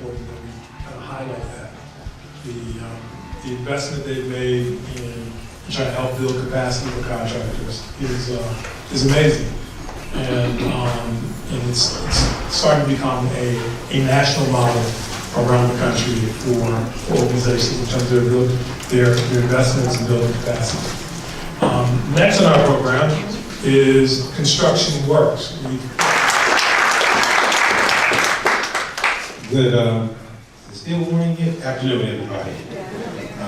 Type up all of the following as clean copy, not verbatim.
important that we kind of highlight that. The investment they've made in trying to help build capacity for contractors is amazing. And it's starting to become a national model around the country for organizations in terms of their investments in building capacity. Next on our program is ConstructionWorks. Good still morning yet? Afternoon, everybody.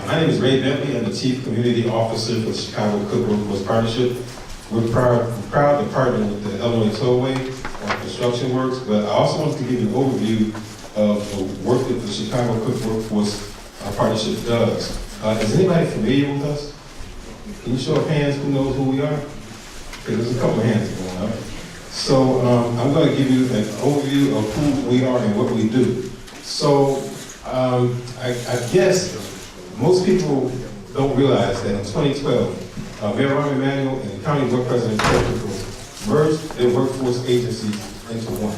My name is Ray Bentley. I'm the Chief Community Officer for the Chicago Cook Workforce Partnership. We're proud to partner with the IL Tollway on ConstructionWorks, but I also want to give you an overview of the work that the Chicago Cook Workforce Partnership does. Is anybody familiar with us? Can you show of hands who knows who we are? Okay, there's a couple of hands going up. So I'm going to give you an overview of who we are and what we do. So I guess most people don't realize that in 2012, Mayor Rahm Emanuel and County Board President Cook merged their workforce agencies into one.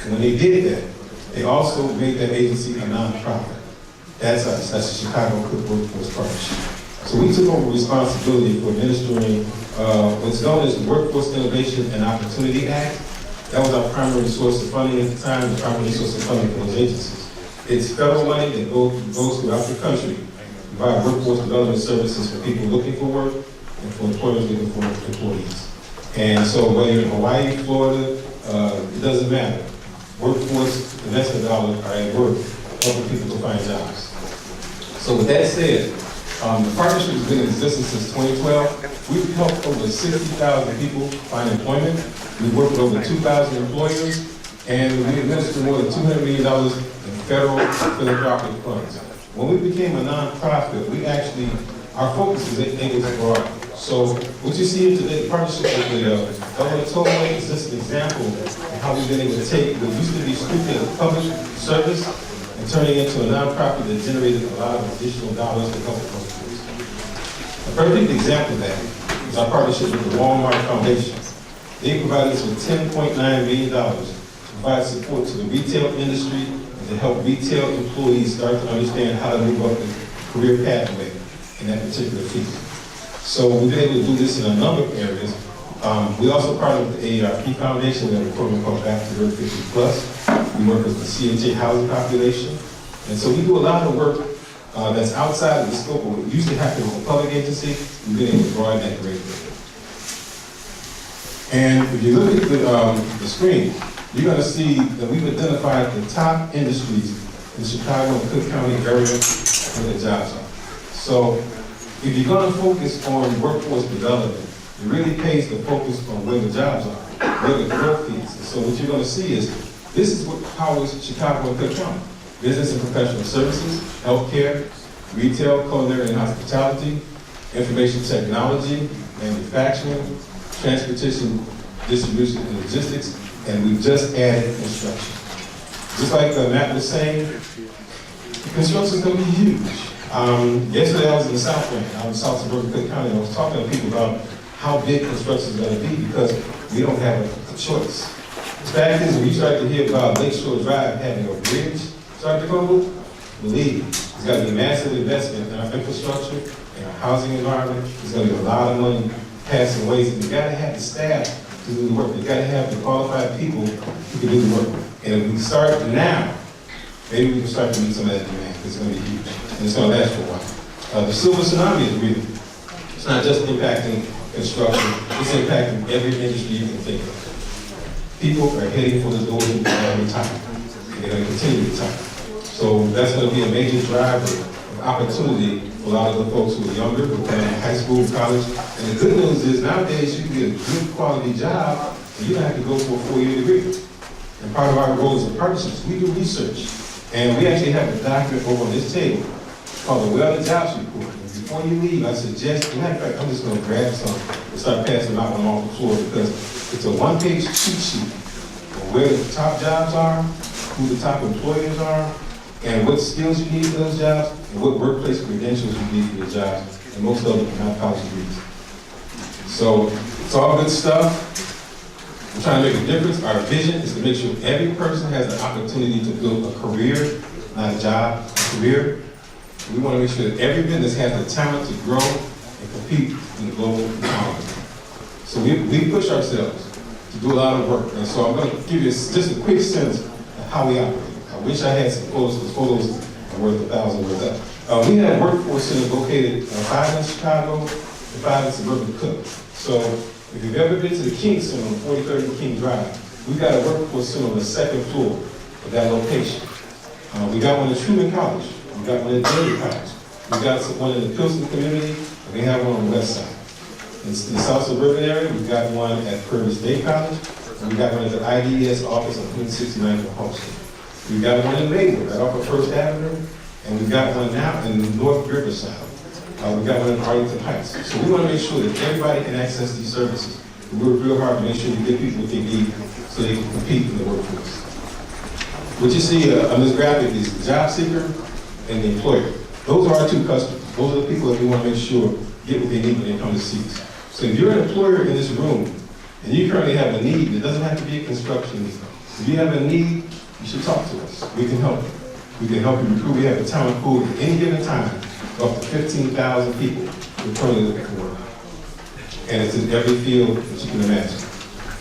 And when they did that, they also made that agency a nonprofit. That's us. That's the Chicago Cook Workforce Partnership. So we took over responsibility for administering what's known as the Workforce Innovation and Opportunity Act. That was our primary source of funding at the time, the primary source of funding for those agencies. It's federal money that goes throughout the country to provide workforce development services for people looking for work and for employers looking for employees. And so whether you're in Hawaii, Florida, it doesn't matter. Workforce investment dollars are at work helping people to find jobs. So with that said, the partnership has been in existence since 2012. We've helped over 60,000 people find employment. We've worked with over 2,000 employers, and we administer more than $200 million in federal philanthropic funds. When we became a nonprofit, our focus is English abroad. So what you see here today, the partnership with the IL Tollway is just an example of how we've been able to take what used to be strictly a public service and turn it into a nonprofit that generated a lot of additional dollars to help workforce. A perfect example of that is our partnership with the Walmart Foundation. They provided us with $10.9 million to provide support to the retail industry and to help retail employees start to understand how to move up the career pathway in that particular field. So we've been able to do this in a number of areas. We also partner with the AARP Foundation. We have a program called Back to Work 50 Plus. We work with the CHA housing population. And so we do a lot of work that's outside of the scope of what used to happen with a public agency. We've been able to broaden that greatly. And if you look at the screen, you're going to see that we've identified the top industries in the Chicago and Cook County area where the jobs are. So if you're going to focus on workforce development, it really pays to focus on where the jobs are, where the growth is. And so what you're going to see is, this is what powers Chicago and Cook County. Business and professional services, healthcare, retail, culinary and hospitality, information technology, manufacturing, transportation, distribution and logistics, and we've just added construction. Just like Matt was saying, construction is going to be huge. Yesterday I was in the South End, I was in South Suburban Cook County, and I was talking to people about how big construction is going to be because we don't have a choice. The fact is, when you start to hear about Lakeshore Drive having a bridge start to crumble, believe me, there's got to be a massive investment in our infrastructure, in our housing environment. There's going to be a lot of money passing ways, and you got to have the staff to do the work. You got to have the qualified people who can do the work. And if we start now, maybe we can start to meet some of that demand. It's going to be huge, and it's going to last for a while. The silver tsunami is real. It's not just impacting construction, it's impacting every industry you can think of. People are heading for the doors of retirement, and they're going to continue to retire. So that's going to be a major driver of opportunity for a lot of the folks who are younger, who are in high school, college. And the good news is nowadays you can get a good quality job, and you don't have to go for a 4-year degree. And part of our goals and partnerships, we do research. And we actually have a document over on this table called the Well Jobs Report. And before you leave, I suggest, matter of fact, I'm just going to grab some and start passing out one off the floor because it's a one-page cheat sheet of where the top jobs are, who the top employers are, and what skills you need for those jobs, and what workplace credentials you need for your jobs, and most of them are not college degrees. So it's all good stuff. We're trying to make a difference. Our vision is to make sure every person has the opportunity to build a career, not a job, a career. We want to make sure that every business has the talent to grow and compete in the global economy. So we push ourselves to do a lot of work. And so I'm going to give you just a quick sense of how we operate. I wish I had some photos, because photos are worth 1,000 words. We have workforce centers located 5 in Chicago and 5 in suburban Cook. So if you've ever been to the King Center on 4030 King Drive, we've got a workforce center on the 2nd floor of that location. We got one at Truman College. We got one at Daly College. We got one in the Pilsen community, and we have one on the west side. In the South Suburban area, we've got one at Purvis Day College, and we got one at the IDS office on 169th and Holston. We've got one in Maywood, right off of First Avenue, and we've got one now in North Riverside. We've got one in Arlington Heights. So we want to make sure that everybody can access these services. We work real hard to make sure we get people what they need so they can compete in the workforce. What you see on this graphic is the job seeker and the employer. Those are our two customers. Those are the people that we want to make sure get what they need when they come to see us. So if you're an employer in this room and you currently have a need, it doesn't have to be a construction need. If you have a need, you should talk to us. We can help you. We can help you recruit. We have a talent pool at any given time of up to 15,000 people who are currently looking for work. And it's in every field that you can imagine.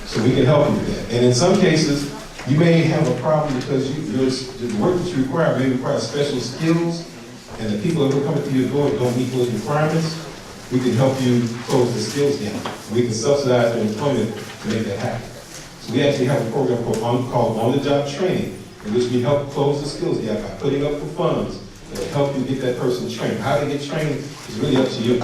So we can help you with that. And in some cases, you may have a problem because the work that you require may require special skills, and the people that are coming through your door don't meet those requirements. We can help you close the skills gap. We can subsidize their employment to make that happen. So we actually have a program called On-the-Job Training, in which we help close the skills gap by putting up the funds that will help you get that person trained. How they get trained is really up to you.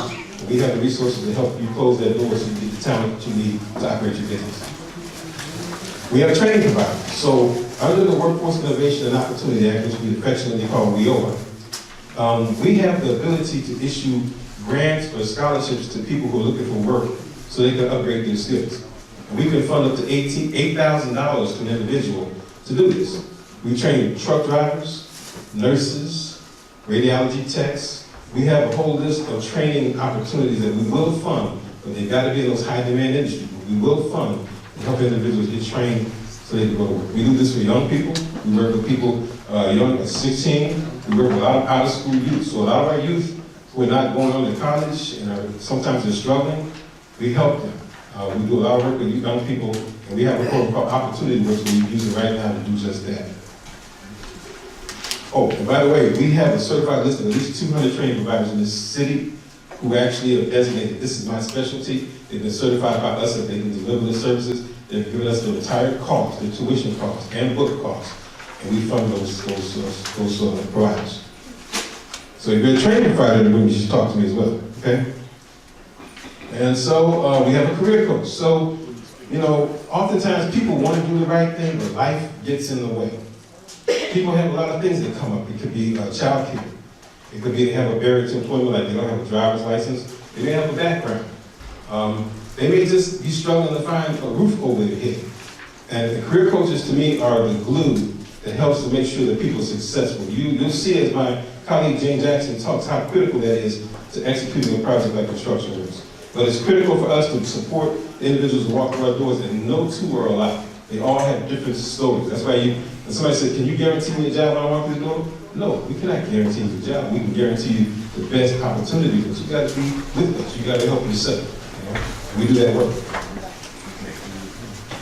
We have the resources to help you close that door so you get the talent that you need to operate your business. We have training providers. So under the Workforce Innovation and Opportunity Act, which we affectionately call WIOA, we have the ability to issue grants or scholarships to people who are looking for work so they can upgrade their skills. And we can fund up to $8,000 to an individual to do this. We train truck drivers, nurses, radiology techs. We have a whole list of training opportunities that we will fund, but they've got to be in those high demand industries. But we will fund and help individuals get trained so they can go to work. We do this for young people. We work with people young at 16. We work with a lot of out-of-school youth. So a lot of our youth who are not going on to college and sometimes they're struggling, we help them. We do a lot of work with young people, and we have a program called Opportunity Works where we use it right now to do just that. Oh, and by the way, we have a certified list of at least 200 training providers in this city who actually have designated, this is my specialty. They've been certified by us that they can deliver the services. They've given us their entire cost, their tuition costs, and book costs, and we fund those providers. So if you're a training provider in the room, you should talk to me as well, okay? And so we have a career coach. So, you know, oftentimes people want to do the right thing, but life gets in the way. People have a lot of things that come up. It could be child care. It could be they have a barrier to employment, like they don't have a driver's license. They may have a background. They may just be struggling to find a roof over their head. And the career coaches, to me, are the glue that helps to make sure that people are successful. You'll see as my colleague Jane Jackson talks how critical that is to executing a project like ConstructionWorks. But it's critical for us to support the individuals who walk through our doors, and no two are alike. They all have different stories. That's why when somebody said, can you guarantee me a job when I walk through the door? No, we cannot guarantee you a job. We can guarantee you the best opportunity, but you got to be with us. You got to help yourself. You know? We do that work.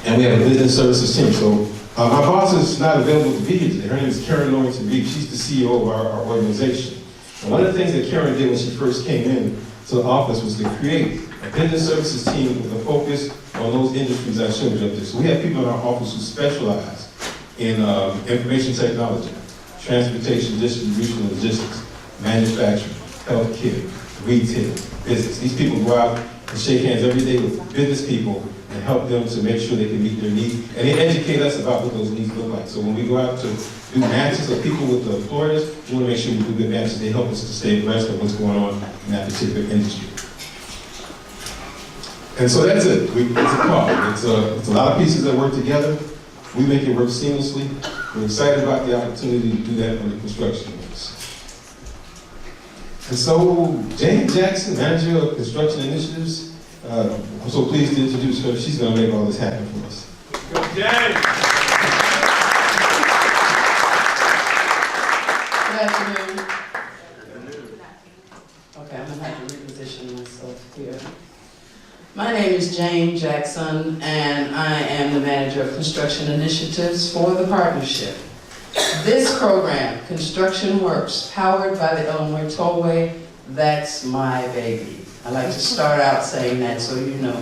And we have a business services team. So my boss is not available to be here today. Her name is Karen Lawrence Reed. She's the CEO of our organization. And one of the things that Karen did when she first came in to the office was to create a business services team with a focus on those industries I showed you up there. So we have people in our office who specialize in information technology, transportation, distribution, and logistics, manufacturing, healthcare, retail, business. These people go out and shake hands every day with business people and help them to make sure they can meet their needs. And they educate us about what those needs look like. So when we go out to do matches of people with the employers, we want to make sure we do good matches. They help us to stay abreast of what's going on in that particular industry. And so that's it. It's a car. It's a lot of pieces that work together. We make it work seamlessly. We're excited about the opportunity to do that on the ConstructionWorks. And so Jane Jackson, Manager of Construction Initiatives, I'm so pleased to introduce her. She's going to make all this happen for us. James. Good afternoon. Okay, I'm gonna have to reposition myself here. My name is Jane Jackson, and I am the manager of construction initiatives for the partnership. This program, ConstructionWorks, powered by the Illinois Tollway, that's my baby. I like to start out saying that so you know,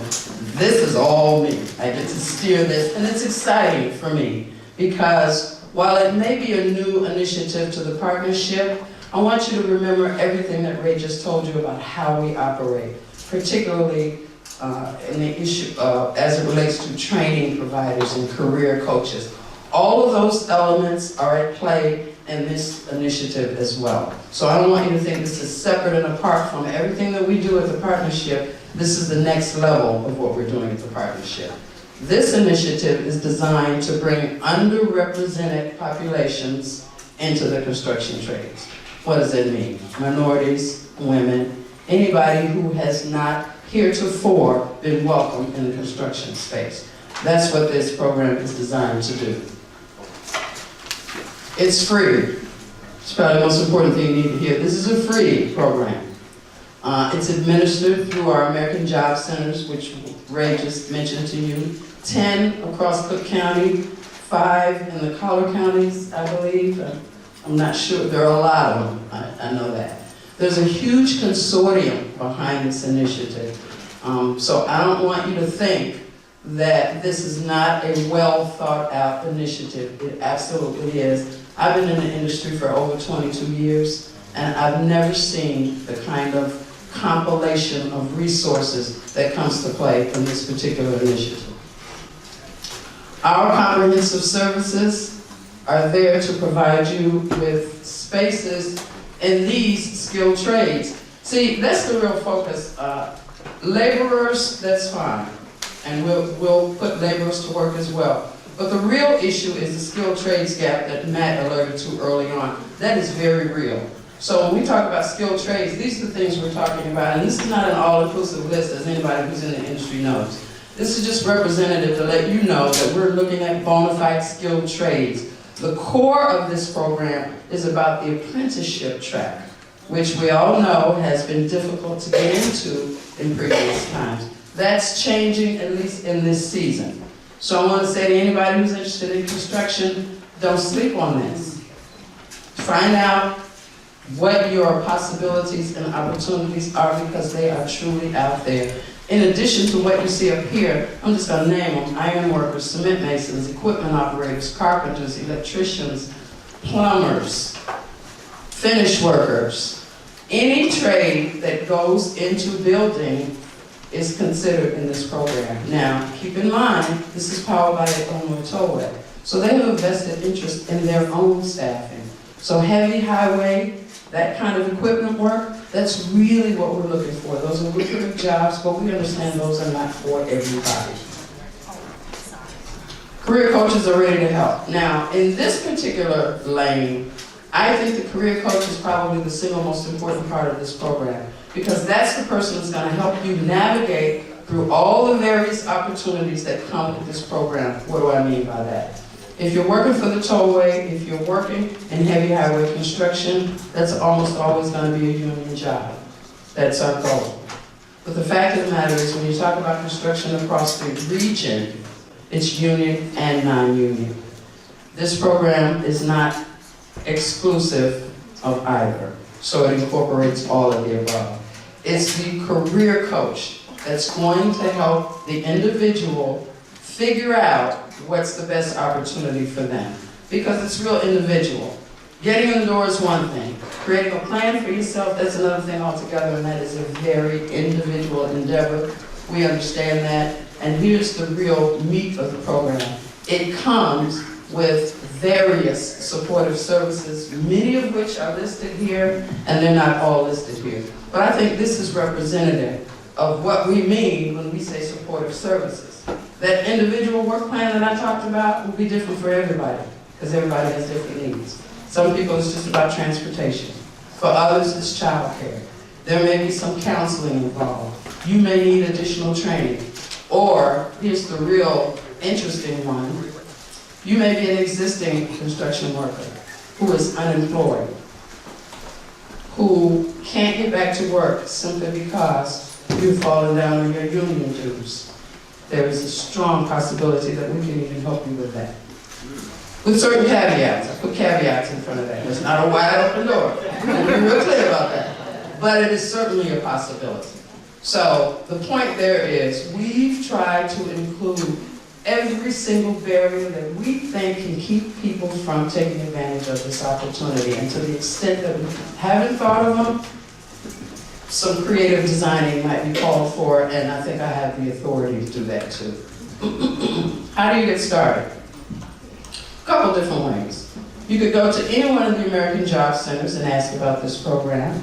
this is all me. I get to steer this, and it's exciting for me because while it may be a new initiative to the partnership, I want you to remember everything that Ray just told you about how we operate, particularly in the issue as it relates to training providers and career coaches. All of those elements are at play in this initiative as well. So I don't want you to think this is separate and apart from everything that we do at the partnership. This is the next level of what we're doing at the partnership. This initiative is designed to bring underrepresented populations into the construction trades. What does that mean? Minorities, women, anybody who has not heretofore been welcome in the construction space. That's what this program is designed to do. It's free. It's probably the most important thing you need to hear. This is a free program. It's administered through our American Job Centers, which Ray just mentioned to you. 10 across Cook County, 5 in the collar counties, I believe. I'm not sure. There are a lot of them. I know that. There's a huge consortium behind this initiative. So I don't want you to think that this is not a well thought out initiative. It absolutely is. I've been in the industry for over 22 years, and I've never seen the kind of compilation of resources that comes to play in this particular initiative. Our comprehensive services are there to provide you with spaces in these skilled trades. See, that's the real focus. Laborers, that's fine, and we'll put laborers to work as well. But the real issue is the skilled trades gap that Matt alerted to early on. That is very real. So when we talk about skilled trades, these are the things we're talking about, and this is not an all-inclusive list, as anybody who's in the industry knows. This is just representative to let you know that we're looking at bona fide skilled trades. The core of this program is about the apprenticeship track, which we all know has been difficult to get into in previous times. That's changing, at least in this season. So I want to say to anybody who's interested in construction, don't sleep on this. Find out what your possibilities and opportunities are, because they are truly out there. In addition to what you see up here, I'm just going to name them: iron workers, cement masons, equipment operators, carpenters, electricians, plumbers, finish workers. Any trade that goes into building is considered in this program. Now, keep in mind, this is powered by the Illinois Tollway. So they have a vested interest in their own staffing. So heavy highway, that kind of equipment work, that's really what we're looking for. Those are lucrative jobs, but we understand those are not for everybody. Career coaches are ready to help. Now, in this particular lane, I think the career coach is probably the single most important part of this program, because that's the person that's going to help you navigate through all the various opportunities that come with this program. What do I mean by that? If you're working for the tollway, if you're working in heavy highway construction, that's almost always going to be a union job. That's our goal. But the fact of the matter is, when you talk about construction across the region, it's union and non-union. This program is not exclusive of either, so it incorporates all of the above. It's the career coach that's going to help the individual figure out what's the best opportunity for them, because it's real individual. Getting in the door is one thing. Creating a plan for yourself, that's another thing altogether, and that is a very individual endeavor. We understand that, and here's the real meat of the program. It comes with various supportive services, many of which are listed here, and they're not all listed here. But I think this is representative of what we mean when we say supportive services. That individual work plan that I talked about will be different for everybody, because everybody has different needs. Some people it's just about transportation. For others, it's childcare. There may be some counseling involved. You may need additional training. Or, here's the real interesting one. You may be an existing construction worker who is unemployed, who can't get back to work simply because you've fallen down on your union dues. There is a strong possibility that we can even help you with that. With certain caveats. I put caveats in front of that. It's not a wide open door. We'll be real clear about that. But it is certainly a possibility. So the point there is we've tried to include every single barrier that we think can keep people from taking advantage of this opportunity. And to the extent that we haven't thought of them, some creative designing might be called for, and I think I have the authority to do that too. How do you get started? A couple different ways. You could go to any one of the American Job Centers and ask about this program.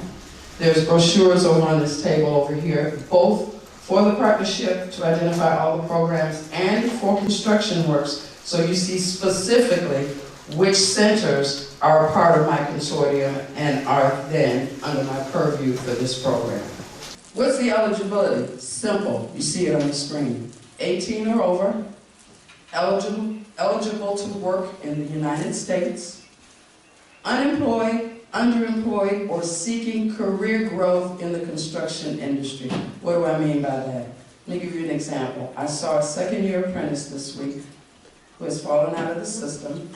There's brochures over on this table over here, both for the partnership to identify all the programs and for ConstructionWorks, so you see specifically which centers are a part of my consortium and are then under my purview for this program. What's the eligibility? Simple. You see it on the screen. 18 or over, eligible to work in the United States, unemployed, underemployed, or seeking career growth in the construction industry. What do I mean by that? Let me give you an example. I saw a second-year apprentice this week who has fallen out of the system.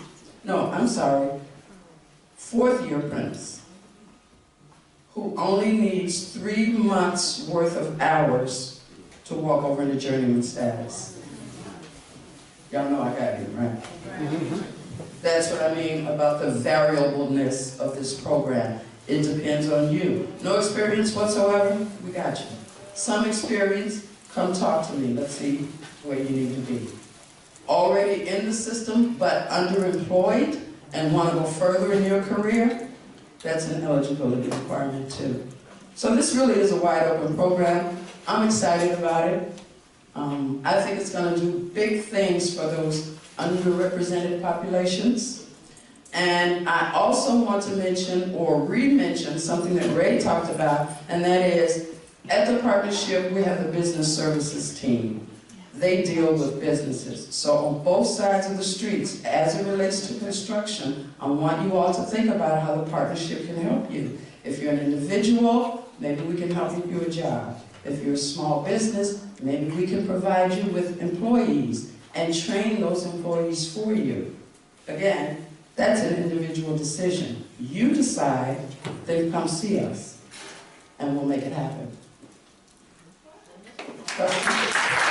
No, I'm sorry, fourth-year apprentice who only needs 3 months worth of hours to walk over into journeyman status. Y'all know I got it, right? That's what I mean about the variableness of this program. It depends on you. No experience whatsoever, we got you. Some experience, come talk to me. Let's see where you need to be. Already in the system, but underemployed and want to go further in your career, that's an eligibility requirement too. So this really is a wide open program. I'm excited about it. I think it's going to do big things for those underrepresented populations. And I also want to mention or re-mention something that Ray talked about, and that is, at the partnership, we have the business services team. They deal with businesses. So on both sides of the streets, as it relates to construction, I want you all to think about how the partnership can help you. If you're an individual, maybe we can help you a job. If you're a small business, maybe we can provide you with employees and train those employees for you. Again, that's an individual decision. You decide, then come see us, and we'll make it happen. Questions?